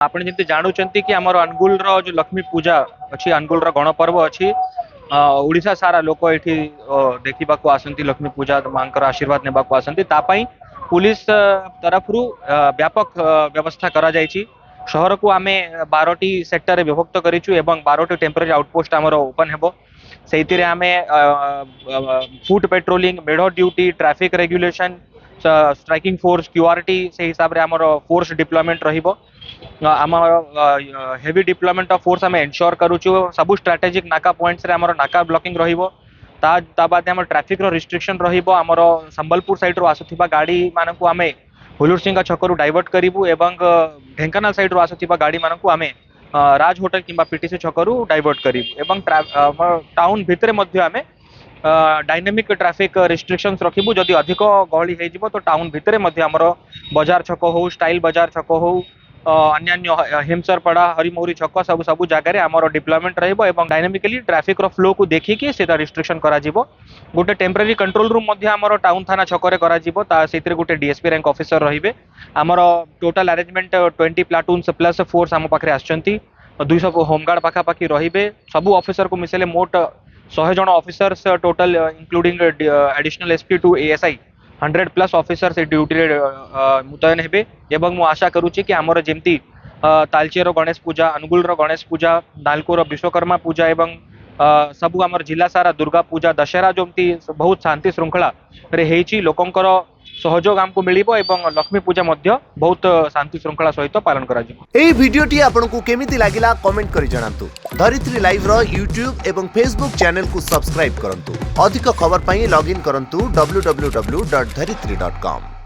आपण जमी जानूँ कि आमर अनुगुल जो लक्ष्मी पूजा अच्छी अनुगुल गणपर्व अच्छी ओडिशा सारा लोक ये देखा आसती लक्ष्मी पूजा माँ आशीर्वाद ने आसती पुलिस तरफ व्यापक व्यवस्था करा जायछि। शहर को आम 12टी सेक्टर विभक्त करूँ एवं 12टी टेम्परेरी आउटपोस्ट आमर ओपन हेबो। से आम फुट पेट्रोलिंग, मेढ़ duty, traffic regulation, striking force, QRT से हिसाब से आमर फोर्स डिप्लॉयमेंट रहिबो। आम हेवी डिप्लॉयमेंट ऑफ फोर्स आम एनश्योर करूँ। सबू स्ट्राटेजिक नाका पॉइंट्स रे आमर नाका ब्लॉकिंग रहिबो। ता बाद आम ट्रैफिक रिस्ट्रिक्शन रहिबो। आमर संबलपुर साइड रो आसुथिबा गाड़ी मानकु आमे हुलुरसिंगा छकरू डाइवर्ट करिवु एवं ढेंकानाल साइड रो आसुथिबा गाड़ी मानकु आमे राज होटल किंबा पीटीसी छकरू डाइवर्ट करिवु एवं टाउन भितरे मध्य आमे डायनेमिक ट्रैफिक रिस्ट्रिक्शंस रखिबु। जदि अधिक गहली हे जिवो तो टाउन भितरे मध्य आमर बाजार छक हो, स्टाइल बाजार छक हो, अन्य हिमसरपड़ा, हरिमौरी छक सब सब जगह आमर डिप्लॉयमेंट रहिबो एवं डायनेमिकली ट्रैफिक रो फ्लो को देखिकी सेटा रिस्ट्रिक्शन करा जिवो। गोटे टेम्परेरी कंट्रोल रूम मध्य आमर टाउन थाना छकरे करा जिवो। सेतिरे गोटे डीएसपी रैंक ऑफिसर रहिबे। आमर टोटल अरेंजमेंट 20 प्लाटून्स प्लस फोर्स आम पाखरे आछंती। 200 होमगार्ड पाखापाखि रहिबे। सबू ऑफिसर को मिसेले मोट 100 जन officers total including additional SP to ASI 100 plus officers duty रे मुतयन हेबे। एवं मु आशा करूची कि आमर जेमती तालचेर गणेश पूजा, अनुगुल गणेश पूजा, नालकोर विश्वकर्मा पूजा एवं सबू आमर जिला सारा दुर्गा पूजा, दशहरा जमती बहुत शांति श्रृंखला रे हेची लोकंकर सहयोग आमको मिलिबो एवं लक्ष्मी पूजा मध्य बहुत शांति श्रृंखला सहित पालन करा जिवो। एई भिडियोटी आपनकु केमिति लागिला कमेंट करि जणांतु। धरित्री लाइव रो यूट्यूब एवं फेसबुक चैनल को सब्सक्राइब करंतु। अधिक खबर पई लॉगिन करंतु www.dharitri.com।